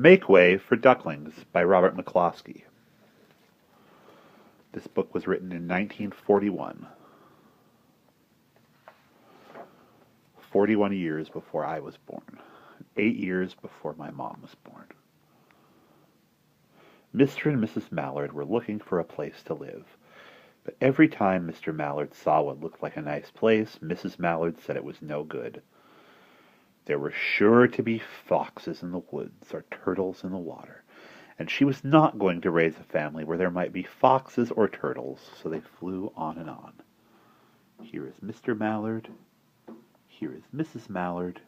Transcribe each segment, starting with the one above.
Make Way for Ducklings by Robert McCloskey. This book was written in 1941, 41 years before I was born, 8 years before my mom was born. Mr. and Mrs. Mallard were looking for a place to live, but every time Mr. Mallard saw what looked like a nice place, Mrs. Mallard said it was no good. There were sure to be foxes in the woods or turtles in the water, and she was not going to raise a family where there might be foxes or turtles, so they flew on and on. Here is Mr. Mallard, here is Mrs. Mallard,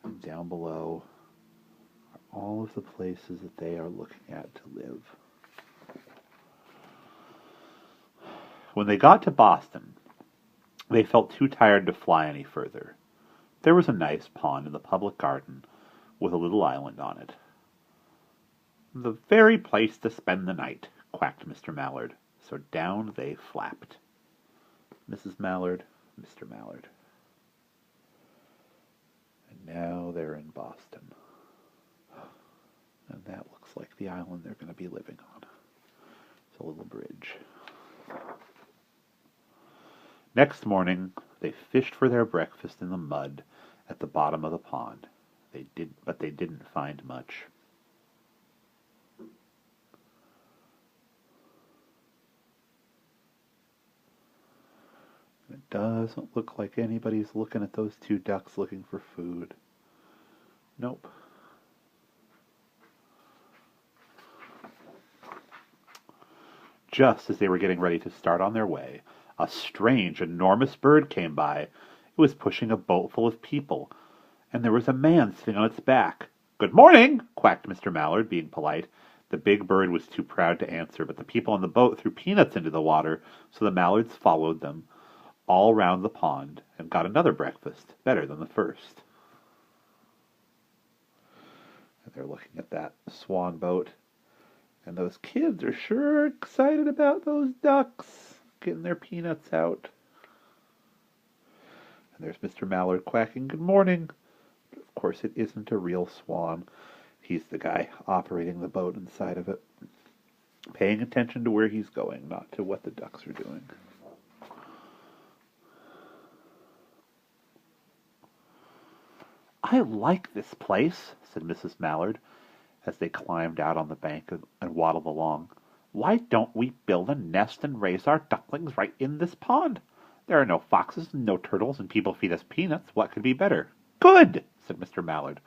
and down below are all of the places that they are looking at to live. When they got to Boston, they felt too tired to fly any further. There was a nice pond in the public garden with a little island on it. "The very place to spend the night," quacked Mr. Mallard, so down they flapped. Mrs. Mallard, Mr. Mallard. And now they're in Boston. And that looks like the island they're going to be living on. It's a little bridge. Next morning, they fished for their breakfast in the mud at the bottom of the pond. But they didn't find much. It doesn't look like anybody's looking at those two ducks looking for food. Nope. Just as they were getting ready to start on their way, a strange, enormous bird came by. It was pushing a boat full of people, and there was a man sitting on its back. "Good morning," quacked Mr. Mallard, being polite. The big bird was too proud to answer, but the people on the boat threw peanuts into the water, so the Mallards followed them all round the pond and got another breakfast, better than the first. And they're looking at that swan boat, and those kids are sure excited about those ducks getting their peanuts out. And there's Mr. Mallard quacking, "Good morning." But of course it isn't a real swan. He's the guy operating the boat inside of it, paying attention to where he's going, not to what the ducks are doing. "I like this place," said Mrs. Mallard, as they climbed out on the bank and waddled along. "Why don't we build a nest and raise our ducklings right in this pond? There are no foxes and no turtles, and people feed us peanuts. What could be better?" "Good," said Mr. Mallard,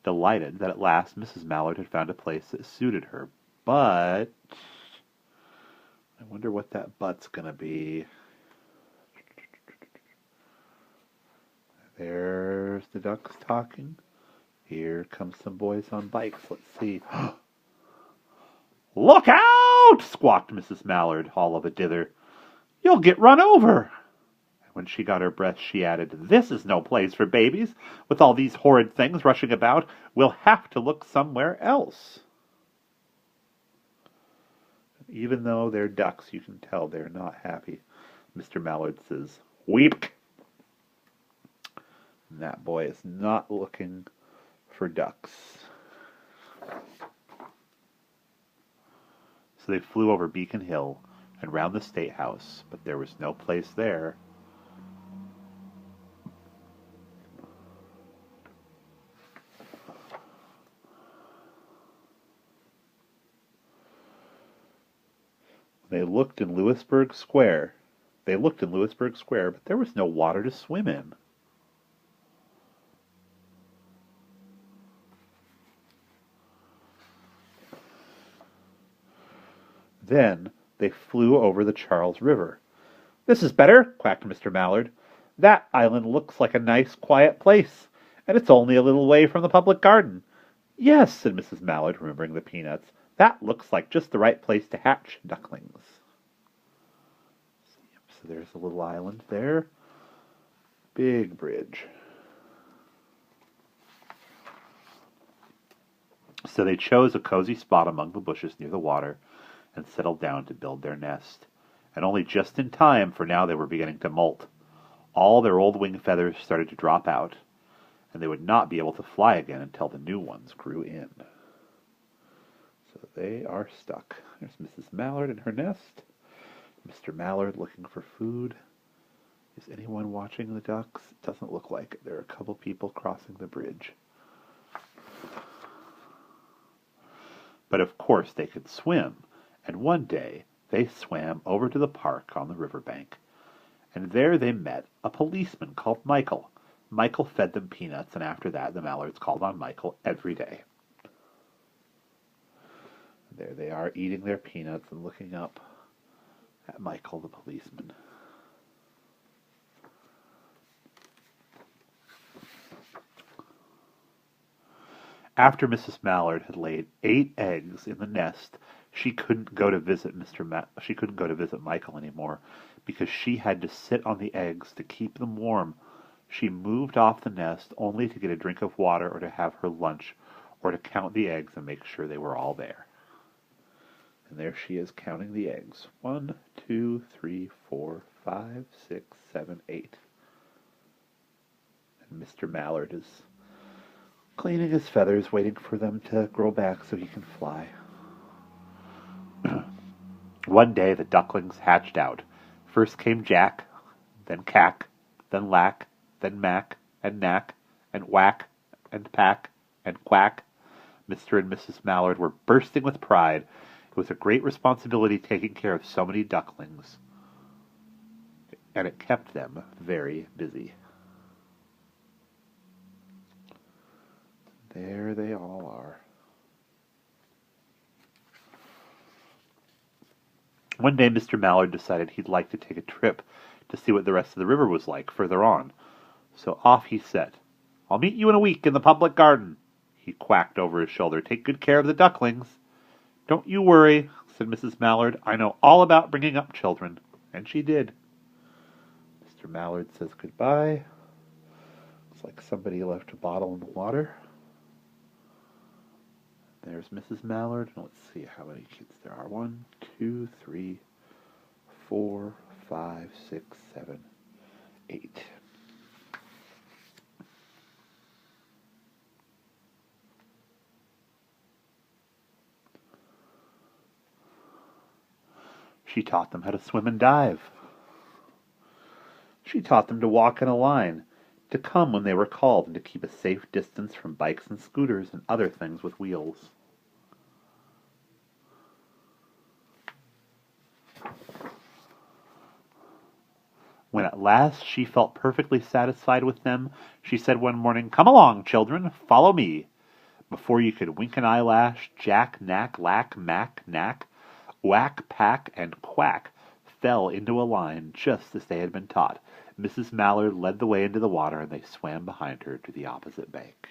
delighted that at last Mrs. Mallard had found a place that suited her. But I wonder what that but's going to be. There's the ducks talking. Here come some boys on bikes. Let's see. "Look out!" squawked Mrs. Mallard, all of a dither. "You'll get run over." And when she got her breath, she added, "This is no place for babies. With all these horrid things rushing about, we'll have to look somewhere else." Even though they're ducks, you can tell they're not happy. Mr. Mallard says, "Weep." And that boy is not looking for ducks. So they flew over Beacon Hill and round the State House, but there was no place there. They looked in Lewisburg Square, but there was no water to swim in. Then they flew over the Charles River. "This is better," quacked Mr. Mallard. "That island looks like a nice, quiet place, and it's only a little way from the public garden." "Yes," said Mrs. Mallard, remembering the peanuts. "That looks like just the right place to hatch ducklings." So there's a little island there. Big bridge. So they chose a cozy spot among the bushes near the water and settled down to build their nest. And only just in time, for now they were beginning to molt. All their old wing feathers started to drop out, and they would not be able to fly again until the new ones grew in. So they are stuck. There's Mrs. Mallard in her nest. Mr. Mallard looking for food. Is anyone watching the ducks? It doesn't look like it. There are a couple people crossing the bridge. But of course they could swim, and one day they swam over to the park on the riverbank, and there they met a policeman called Michael. Michael fed them peanuts, and after that the Mallards called on Michael every day. There they are, eating their peanuts and looking up at Michael the policeman. After Mrs. Mallard had laid 8 eggs in the nest, she couldn't go to visit Michael anymore, because she had to sit on the eggs to keep them warm. She moved off the nest only to get a drink of water or to have her lunch or to count the eggs and make sure they were all there. And there she is counting the eggs. 1, 2, 3, 4, 5, 6, 7, 8. And Mr. Mallard is cleaning his feathers, waiting for them to grow back so he can fly. One day the ducklings hatched out. First came Jack, then Cack, then Lack, then Mack, and Knack, and Whack, and Pack, and Quack. Mr. and Mrs. Mallard were bursting with pride. It was a great responsibility taking care of so many ducklings, and it kept them very busy. There they all are. One day Mr. Mallard decided he'd like to take a trip to see what the rest of the river was like further on. So off he set. "I'll meet you in a week in the public garden," he quacked over his shoulder. "Take good care of the ducklings." "Don't you worry," said Mrs. Mallard. "I know all about bringing up children." And she did. Mr. Mallard says goodbye. Looks like somebody left a bottle in the water. There's Mrs. Mallard. Let's see how many kids there are. 1, 2, 3, 4, 5, 6, 7, 8. She taught them how to swim and dive. She taught them to walk in a line, to come when they were called, and to keep a safe distance from bikes and scooters and other things with wheels. When at last she felt perfectly satisfied with them, she said one morning, "Come along, children, follow me." Before you could wink an eyelash, Jack, Knack, Lack, Mack, Knack, Whack, Pack, and Quack fell into a line just as they had been taught. Mrs. Mallard led the way into the water, and they swam behind her to the opposite bank.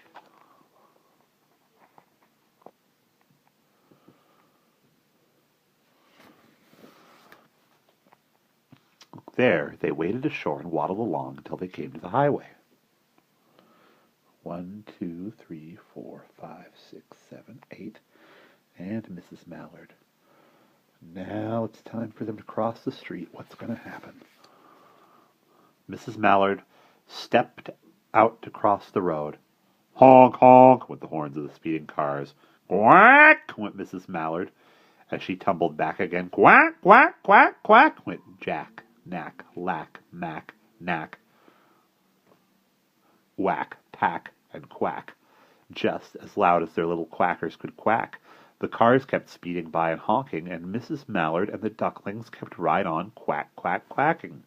There they waded ashore and waddled along until they came to the highway. 1, 2, 3, 4, 5, 6, 7, 8, and Mrs. Mallard. Now it's time for them to cross the street. What's going to happen? Mrs. Mallard stepped out to cross the road. Honk, honk, went the horns of the speeding cars. Quack, went Mrs. Mallard. As she tumbled back again, quack, quack, quack, quack, went Jack, Knack, Lack, Mack, Knack, Whack, Pack, and Quack, just as loud as their little quackers could quack. The cars kept speeding by and honking, and Mrs. Mallard and the ducklings kept right on quack, quack, quacking.